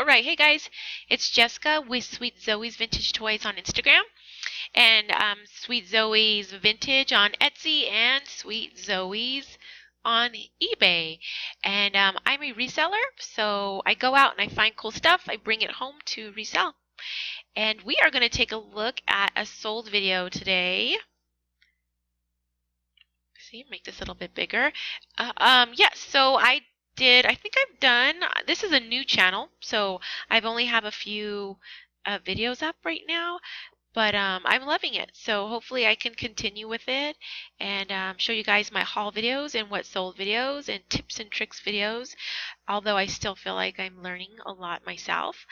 Alright, hey guys, it's Jessica with Sweet Zoes Vintage Toys on Instagram, and Sweet Zoes Vintage on Etsy, and Sweet Zoes on eBay. And I'm a reseller, so I go out and I find cool stuff, I bring it home to resell. And we are going to take a look at a sold video today. See, make this a little bit bigger. Yes, so I think I've done, this is a new channel, so I've only have a few videos up right now, but I'm loving it. So hopefully I can continue with it and show you guys my haul videos and what sold videos and tips and tricks videos, although I still feel like I'm learning a lot myself.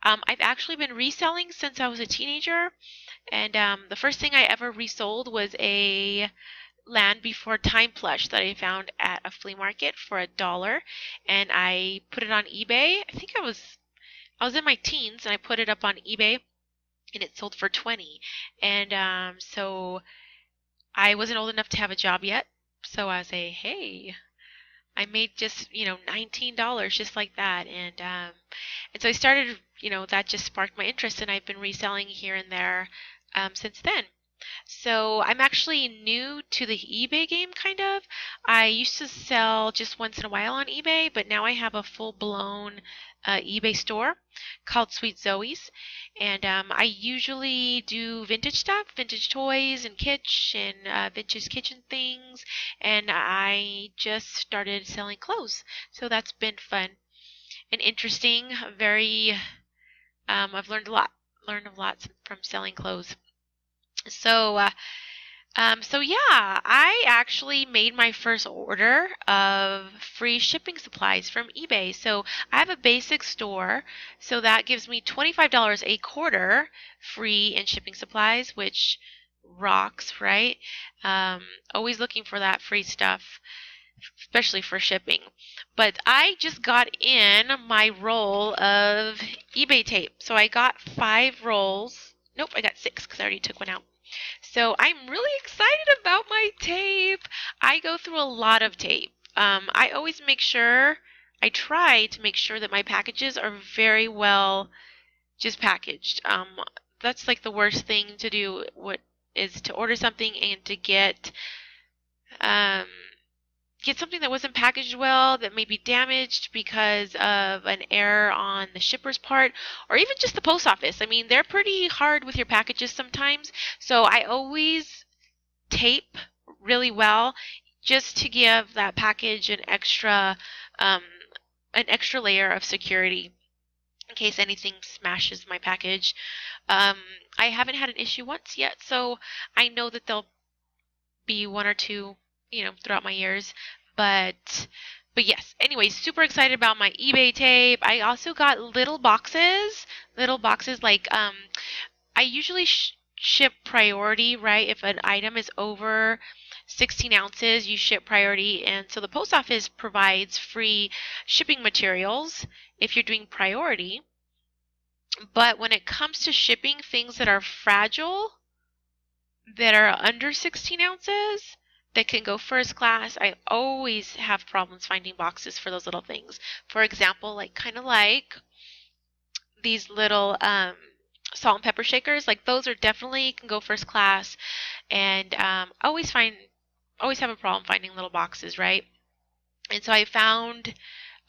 I've actually been reselling since I was a teenager, and the first thing I ever resold was a Land Before Time plush that I found at a flea market for $1, and I put it on eBay. I think I was in my teens and I put it up on eBay and it sold for 20. And so I wasn't old enough to have a job yet, so I was like, hey, I made just $19 just like that, and so I started, that just sparked my interest, and I've been reselling here and there since then. So I'm actually new to the eBay game, kind of. I used to sell just once in a while on eBay, but now I have a full-blown eBay store called Sweet Zoes, and I usually do vintage stuff, vintage toys and kitsch and vintage kitchen things, and I just started selling clothes, so that's been fun and interesting. I've learned a lot from selling clothes. So yeah, I actually made my first order of free shipping supplies from eBay. So I have a basic store, so that gives me $25 a quarter free in shipping supplies, which rocks, right? Always looking for that free stuff, especially for shipping. But I just got in my roll of eBay tape. So I got 5 rolls. Nope, I got 6 because I already took one out. So I'm really excited about my tape. I go through a lot of tape. I always I try to make sure that my packages are very well just packaged. That's like the worst thing to do, is to order something and to um, get something that wasn't packaged well, that may be damaged because of an error on the shipper's part, or even just the post office. I mean, they're pretty hard with your packages sometimes, so I always tape really well just to give that package an extra layer of security in case anything smashes my package. I haven't had an issue once yet, so I know that there'll be one or two throughout my years, but yes, anyway, super excited about my eBay tape. I also got little boxes like I usually ship priority, right? If an item is over 16 ounces, you ship priority, and so the post office provides free shipping materials if you're doing priority. But when it comes to shipping things that are fragile, that are under 16 ounces, that can go first class, I always have problems finding boxes for those little things. For example, kind of like these little salt and pepper shakers, like those are definitely can go first class, and always have a problem finding little boxes, right? And so I found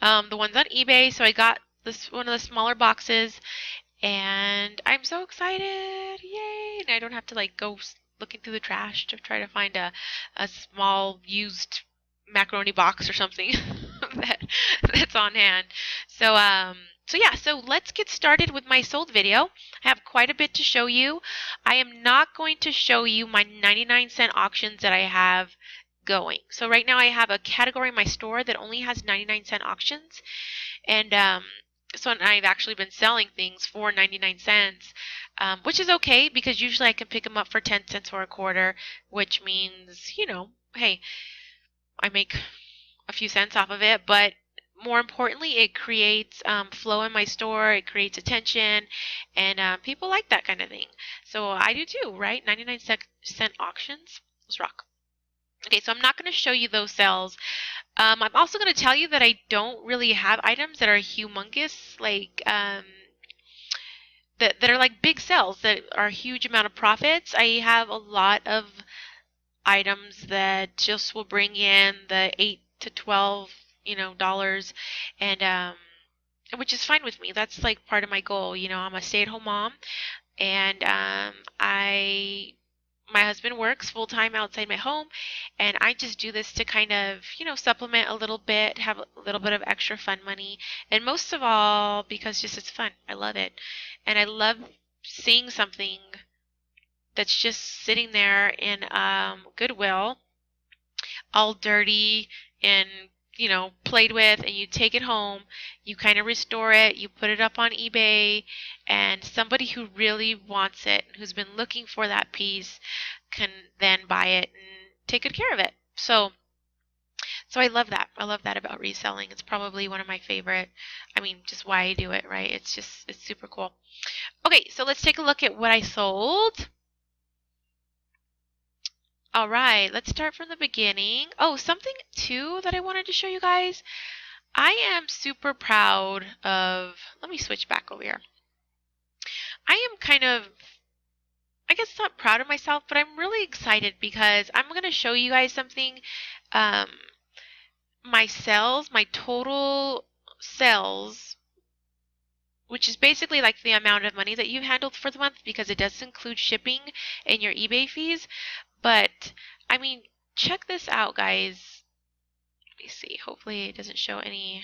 the ones on eBay, so I got one of the smaller boxes, and I'm so excited, yay! And I don't have to go looking through the trash to try to find a small used macaroni box or something that's on hand. So yeah, so let's get started with my sold video. I have quite a bit to show you. I am not going to show you my 99-cent auctions that I have going. So right now I have a category in my store that only has 99-cent auctions, and so I've actually been selling things for 99 cents, which is okay because usually I can pick them up for 10 cents or a quarter, which means, hey, I make a few cents off of it, but more importantly, it creates flow in my store, it creates attention, and people like that kind of thing. So I do too, right? 99-cent auctions, let's rock. Okay, so I'm not going to show you those sales I'm also going to tell you that I don't really have items that are humongous, like that are like big sales that are a huge amount of profits. I have a lot of items that just will bring in the 8 to 12, dollars, and which is fine with me. That's like part of my goal. I'm a stay-at-home mom, and I my husband works full time outside my home, and I just do this to kind of, supplement a little bit, have a little bit of extra fun money, and most of all because just it's fun. I love it. And I love seeing something that's just sitting there in Goodwill, all dirty and played with, and you take it home, you kind of restore it, you put it up on eBay, and somebody who really wants it, who's been looking for that piece, can then buy it and take good care of it. So I love that. I love that about reselling. It's probably one of my favorite. I mean, just why I do it, right? It's super cool. Okay, so let's take a look at what I sold. All right, let's start from the beginning. Oh, something too that I wanted to show you guys. I am super proud of, let me switch back over here. I am kind of, I guess not proud of myself, but I'm really excited because I'm going to show you guys something. Um, my sales, my total sales, which is basically like the amount of money that you've handled for the month, because it does include shipping and your eBay fees. But, I mean, check this out, guys. Let me see. Hopefully it doesn't show any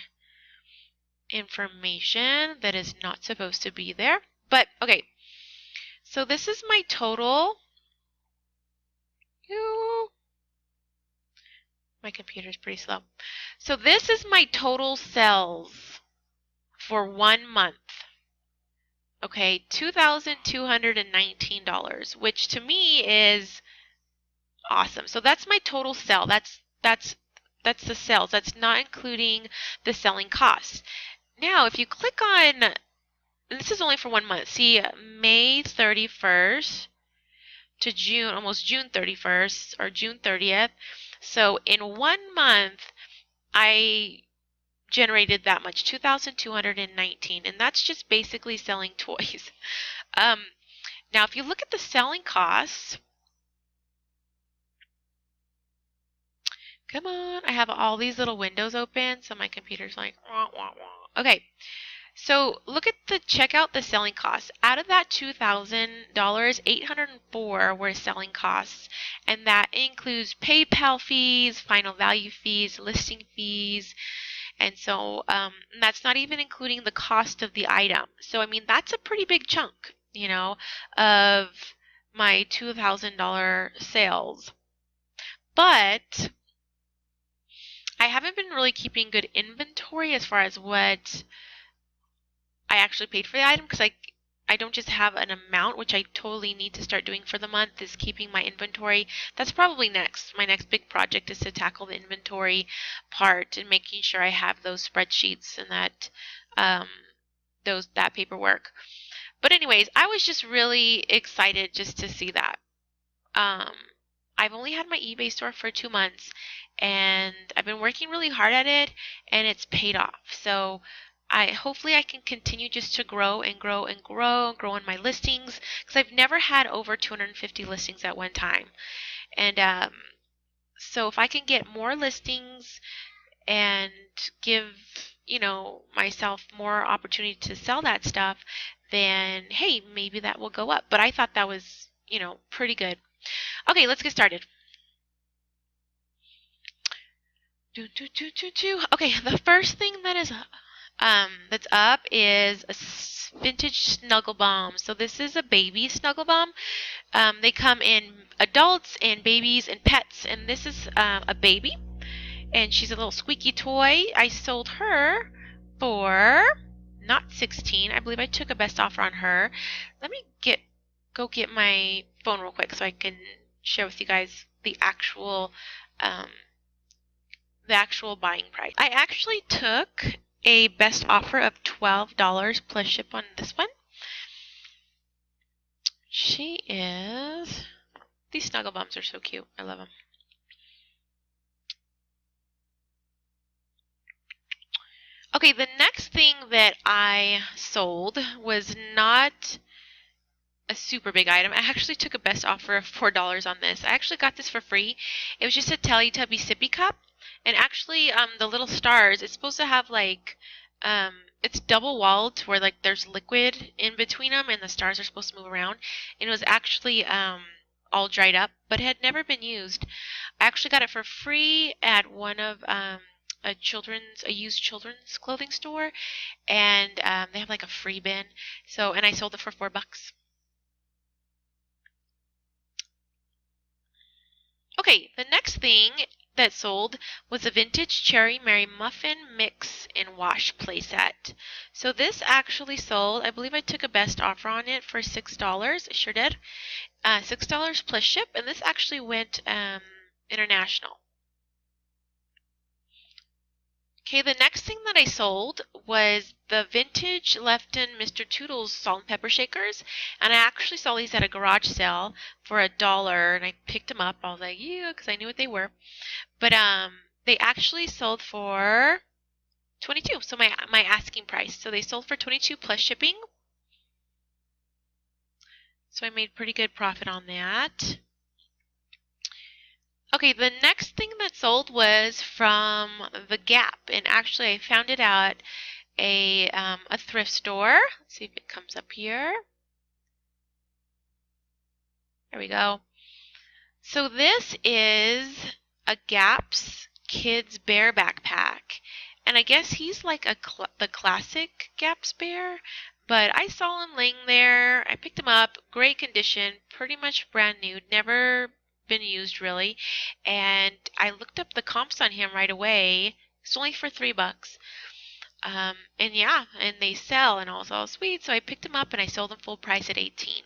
information that is not supposed to be there. But, okay. So this is my total. My computer's pretty slow. So this is my total sales for 1 month. Okay, $2,219, which to me is awesome. So that's my total sale. That's the sales. That's not including the selling costs. Now, if you click on, and this is only for 1 month. See, May 31st to June, almost June 31st or June 30th. So in 1 month, I generated that much, 2,219, and that's just basically selling toys. Now, if you look at the selling costs, come on, I have all these little windows open, so my computer's like, wah, wah, wah. Okay, so look at check out the selling costs. Out of that $2,000, 804 were selling costs, and that includes PayPal fees, final value fees, listing fees, and so that's not even including the cost of the item. So I mean, that's a pretty big chunk, of my $2,000 sales. But I haven't been really keeping good inventory as far as what I actually paid for the item, because I don't just have an amount, which I totally need to start doing for the month, is keeping my inventory. That's probably next. My next big project is to tackle the inventory part and making sure I have those spreadsheets and that paperwork. But anyways, I was just really excited just to see that. I've only had my eBay store for 2 months, and I've been working really hard at it, and it's paid off. So hopefully I can continue just to grow and grow and grow and grow on my listings, because I've never had over 250 listings at one time. And so if I can get more listings and give myself more opportunity to sell that stuff, then hey, maybe that will go up. But I thought that was pretty good. Okay, let's get started. Okay, the first thing that is that's up is a vintage snuggle bomb. So this is a baby snuggle bomb. They come in adults and babies and pets, and this is a baby, and she's a little squeaky toy. I sold her for not 16. I believe I took a best offer on her. Let me go get my phone real quick so I can share with you guys the actual buying price. I actually took a best offer of $12 plus ship on this one. These snuggle bums are so cute. I love them. Okay, the next thing that I sold was not a super big item. I actually took a best offer of $4 on this. I actually got this for free. It was just a Teletubby sippy cup, and actually, the little stars. It's supposed to have like, it's double walled to where like there's liquid in between them, and the stars are supposed to move around. And it was actually all dried up, but it had never been used. I actually got it for free at one of a used children's clothing store, and they have like a free bin. So, and I sold it for $4. Okay, the next thing that sold was a vintage cherry Mary muffin mix and wash playset. So this actually sold, I believe I took a best offer on it for $6. I sure did. $6 plus ship, and this actually went international. Okay, the next thing that I sold was the vintage Lefton Mr. Toodles salt and pepper shakers, and I actually saw these at a garage sale for $1, and I picked them up. I was like, yeah, because I knew what they were. But they actually sold for 22, so my asking price. So they sold for 22 plus shipping. So I made pretty good profit on that. Okay, the next thing that sold was from the Gap, and actually I found it at a thrift store. Let's see if it comes up here. There we go. So this is a Gap's Kids Bear backpack, and I guess he's like the classic Gap's bear, but I saw him laying there. I picked him up, great condition, pretty much brand new, never been used really, and I looked up the comps on him right away. It's only for $3. And yeah, and they sell, and I was all sweet, so I picked them up and I sold them full price at $18.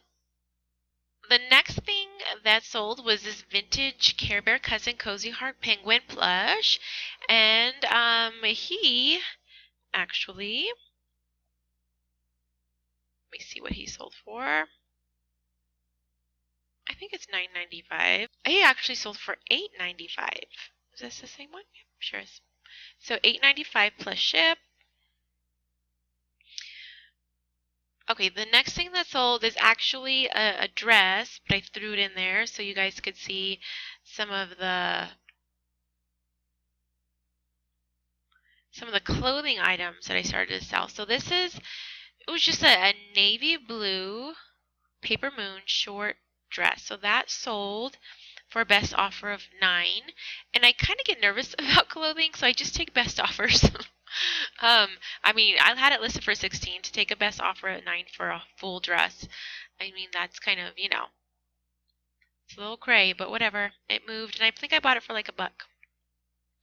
The next thing that sold was this vintage Care Bear Cousin Cozy Heart Penguin plush, and he actually, let me see what he sold for. I think it's $9.95. He actually sold for $8.95. Is this the same one? Yep, sure is. So $8.95 plus ship. Okay, the next thing that sold is actually a dress, but I threw it in there so you guys could see some of the clothing items that I started to sell. So it was just a navy blue Paper Moon short dress. So that sold for a best offer of $9. And I kind of get nervous about clothing, so I just take best offers. I mean, I had it listed for $16 to take a best offer at $9 for a full dress. I mean, that's kind of, it's a little cray, but whatever. It moved, and I think I bought it for like $1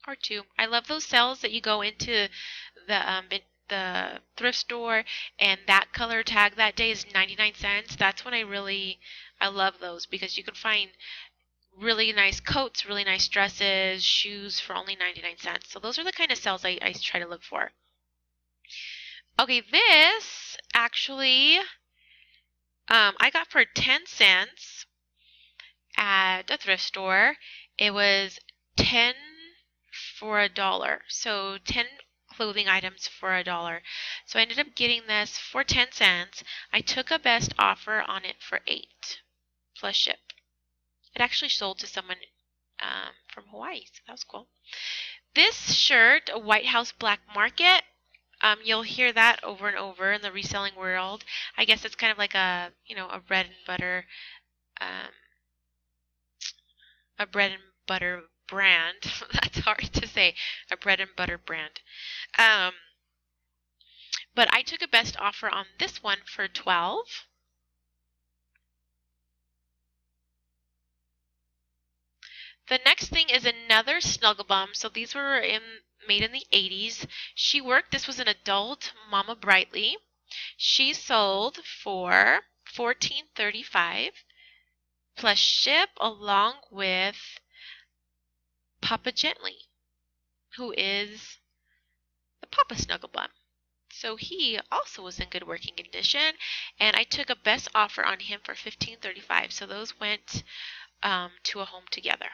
or $2. I love those sales that you go into the thrift store and that color tag that day is 99 cents. That's when I love those because you can find really nice coats, really nice dresses, shoes for only 99 cents. So those are the kind of sales I try to look for. Okay, this actually I got for 10 cents at a thrift store. It was 10 for $1. So 10 clothing items for $1. So I ended up getting this for 10 cents. I took a best offer on it for $8 plus ship. It actually sold to someone from Hawaii, so that was cool. This shirt, a White House Black Market, you'll hear that over and over in the reselling world. I guess it's kind of like a bread and butter, brand. That's hard to say, a bread and butter brand. But I took a best offer on this one for $12. The next thing is another Snugglebum. So these were made in the 80s. This was an adult Mama Brightly. She sold for $14.35 plus ship along with Papa Gently, who is the Papa Snugglebum. So he also was in good working condition, and I took a best offer on him for $15.35. So those went to a home together.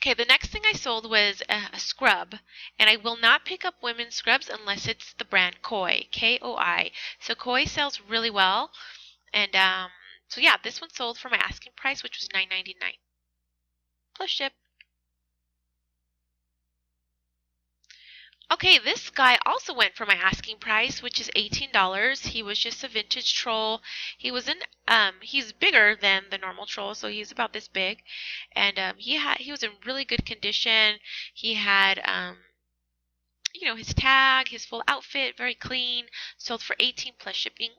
Okay, the next thing I sold was a scrub, and I will not pick up women's scrubs unless it's the brand Koi, Koi. So Koi sells really well, and so yeah, this one sold for my asking price, which was $9.99 plus ship. Okay, this guy also went for my asking price, which is $18. He was just a vintage troll. He's bigger than the normal troll, so he's about this big, and he was in really good condition. He had his tag, his full outfit, very clean, sold for 18 plus shipping.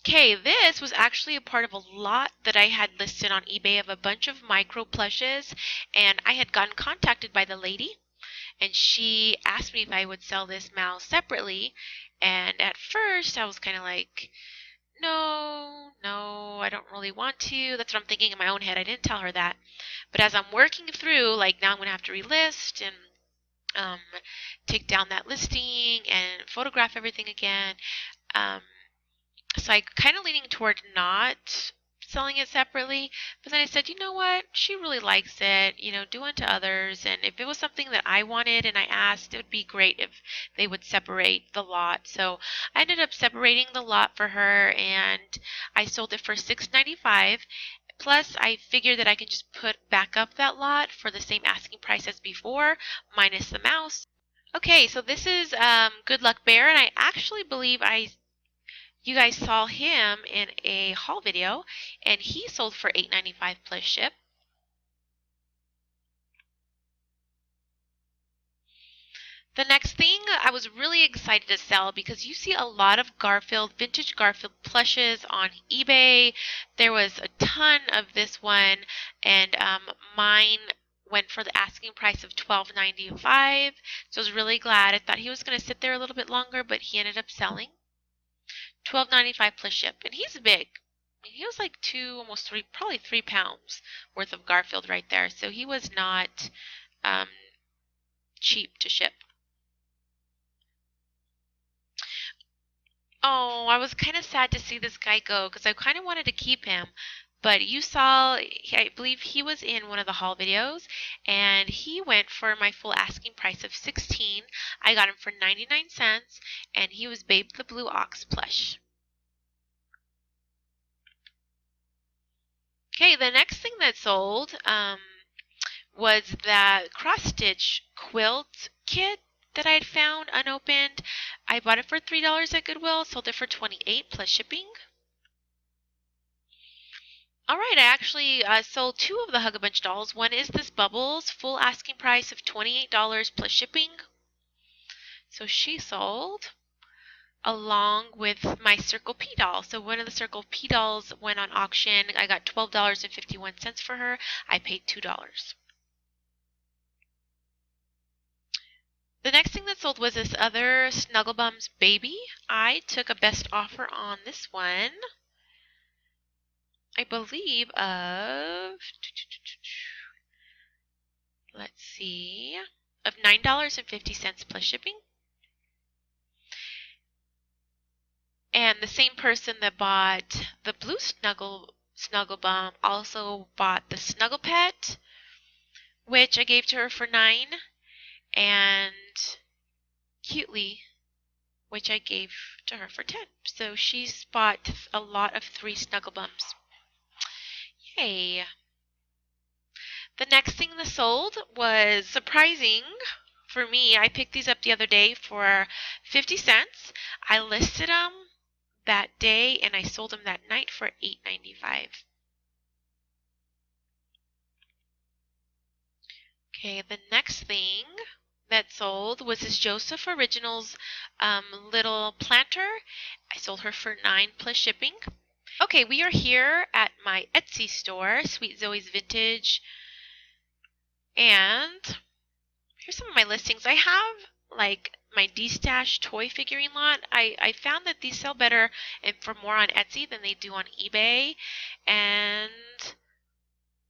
Okay, this was actually a part of a lot that I had listed on eBay of a bunch of micro plushes, and I had gotten contacted by the lady, and she asked me if I would sell this mouse separately, and at first I was kind of like, no, I don't really want to. That's what I'm thinking in my own head. I didn't tell her that. But as I'm working through, like now I'm going to have to relist and um, take down that listing and photograph everything again. Um, so I kind of leaning toward not selling it separately, but then I said, you know what, she really likes it, do unto others, and if it was something that I wanted and I asked, it would be great if they would separate the lot. So I ended up separating the lot for her, and I sold it for $6.95. Plus, I figured that I can just put back up that lot for the same asking price as before, minus the mouse. Okay, so this is Good Luck Bear, and I actually believe you guys saw him in a haul video, and he sold for $8.95 plus ship. The next thing I was really excited to sell because you see a lot of vintage Garfield plushes on eBay. There was a ton of this one, and mine went for the asking price of $12.95. So I was really glad. I thought he was going to sit there a little bit longer, but he ended up selling $12.95 plus ship, and he's big. I mean, he was like almost 3, probably 3 pounds worth of Garfield right there. So he was not um, cheap to ship. Oh, I was kind of sad to see this guy go because I kind of wanted to keep him. But you saw, I believe he was in one of the haul videos, and he went for my full asking price of $16. I got him for 99 cents, and he was Babe the Blue Ox plush. Okay, the next thing that sold was that cross-stitch quilt kit that I had found unopened. I bought it for $3 at Goodwill, sold it for $28 plus shipping. Alright, I actually sold 2 of the Hug-A-Bunch dolls. One is this Bubbles, full asking price of $28 plus shipping. So she sold along with my Circle P doll. So one of the Circle P dolls went on auction. I got $12.51 for her. I paid $2. The next thing that sold was this other Snugglebums baby. I took a best offer on this one. I believe of, let's see, of $9.50 plus shipping. And the same person that bought the blue Snugglebum also bought the Snuggle Pet, which I gave to her for $9, and Cutely, which I gave to her for $10. So she's bought a lot of 3 Snugglebums. Yay! The next thing that sold was surprising for me. I picked these up the other day for 50 cents. I listed them that day and I sold them that night for $8.95. Okay, the next thing that sold was this Joseph Originals little planter. I sold her for $9 plus shipping. Okay, we are here at my Etsy store, Sweet Zoes Vintage, and here's some of my listings. I have like my D-Stash toy figurine lot. I found that these sell better and for more on Etsy than they do on eBay, and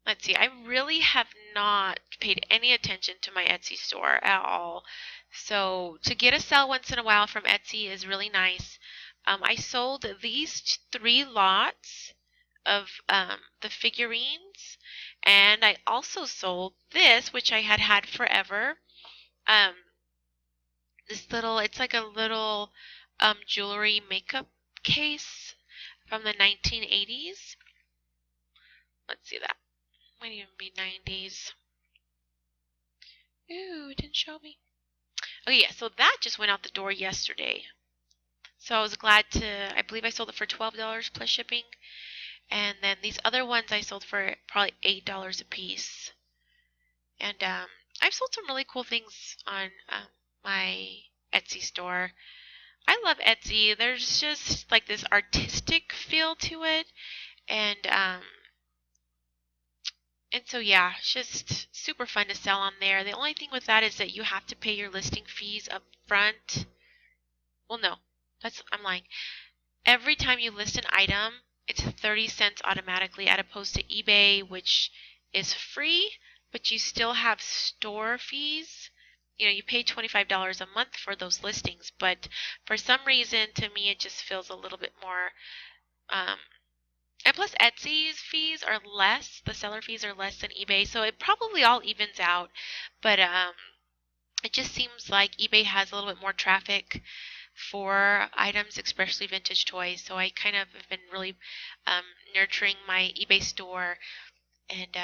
let's see, I really have not paid any attention to my Etsy store at all. So to get a sell once in a while from Etsy is really nice. I sold these 3 lots of the figurines, and I also sold this, which I had had forever. Um, this little, it's like a little jewelry makeup case from the 1980s. Let's see that. Might even be 90s. Ooh, it didn't show me. Okay, yeah, so that just went out the door yesterday. So I was glad to, I believe I sold it for $12 plus shipping. And then these other ones I sold for probably $8 a piece. And I've sold some really cool things on my Etsy store. I love Etsy. There's just like this artistic feel to it. And so yeah, it's just super fun to sell on there. The only thing with that is that you have to pay your listing fees up front. Well, no, I'm lying. Every time you list an item, it's 30 cents automatically, as opposed to eBay, which is free, but you still have store fees. You know, you pay $25 a month for those listings, but for some reason, to me, it just feels a little bit more. And plus, Etsy's fees are less. The seller fees are less than eBay, so it probably all evens out. But it just seems like eBay has a little bit more traffic for items, especially vintage toys. So I kind of have been really nurturing my eBay store and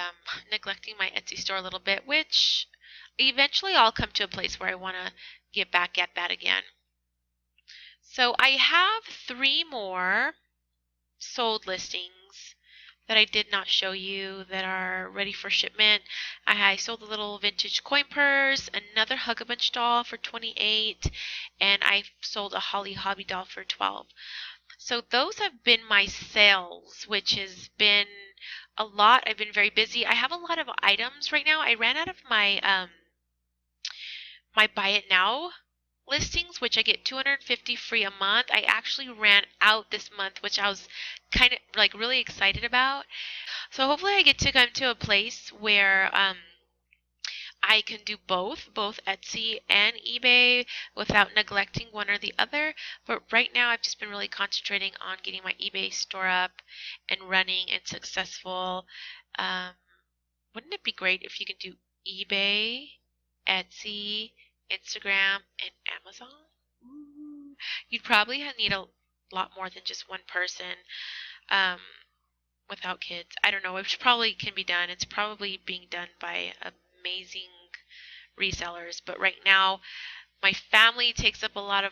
neglecting my Etsy store a little bit, which eventually I'll come to a place where I want to get back at that again. So I have 3 more sold listings that I did not show you that are ready for shipment. I sold a little vintage coin purse, another Hug-a-Bunch doll for $28, and I sold a Holly Hobby doll for $12. So those have been my sales, which has been a lot. I've been very busy. I have a lot of items right now. I ran out of my my Buy It Now listings, which I get 250 free a month. I actually ran out this month, which I was kind of like really excited about. So hopefully I get to come to a place where I can do both Etsy and eBay without neglecting one or the other. But right now I've just been really concentrating on getting my eBay store up and running and successful. Wouldn't it be great if you can do eBay, Etsy, Instagram, and Amazon? Ooh. You'd probably need a lot more than just one person without kids. I don't know. It probably can be done. It's probably being done by amazing resellers. But right now, my family takes up a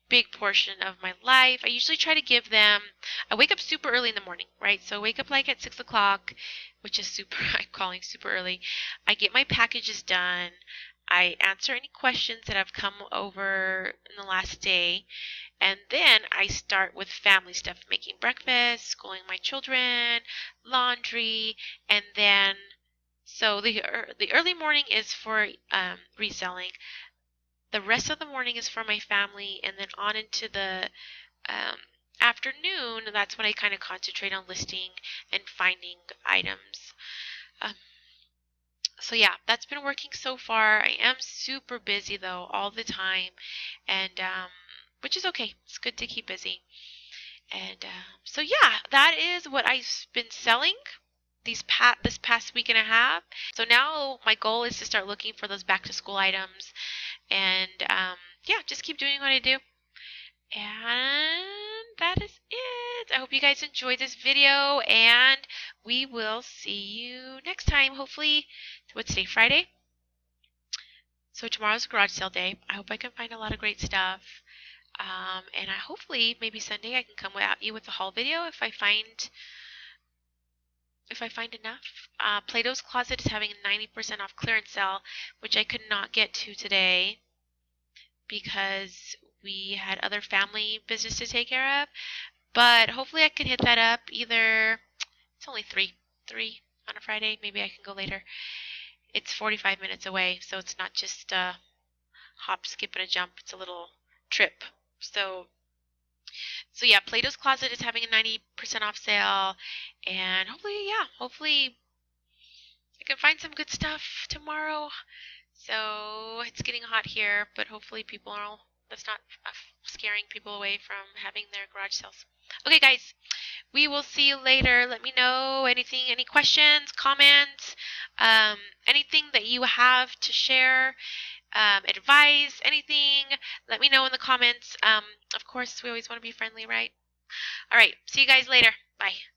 big portion of my life. I usually try to give them, I wake up super early in the morning, right? So I wake up like at 6 o'clock, which is I'm calling super early. I get my packages done. I answer any questions that have come over in the last day. And then I start with family stuff, making breakfast, schooling my children, laundry, and then, so the early morning is for reselling. The rest of the morning is for my family, and then on into the afternoon, that's when I kind of concentrate on listing and finding items. So yeah, that's been working so far. I am super busy though all the time, and which is okay. It's good to keep busy. And so yeah, that is what I've been selling this past week and a half. So now my goal is to start looking for those back to school items, and yeah, just keep doing what I do. And that is it. I hope you guys enjoyed this video, and we will see you next time. Hopefully, what's today? Friday? So tomorrow's garage sale day. I hope I can find a lot of great stuff. And hopefully maybe Sunday I can come at you with a haul video if I find enough. Plato's Closet is having a 90% off clearance sale, which I could not get to today because we had other family business to take care of. But hopefully I can hit that up either, it's only 3 on a Friday. Maybe I can go later. It's 45 minutes away, so it's not just a hop, skip, and a jump. It's a little trip. So yeah, Plato's Closet is having a 90% off sale, and hopefully I can find some good stuff tomorrow. So it's getting hot here, but hopefully that's not scaring people away from having their garage sales. Okay, guys, We will see you later. Let me know anything, any questions, comments, anything that you have to share, advice, anything. Let me know in the comments. Of course, we always want to be friendly, right? All right. See you guys later. Bye.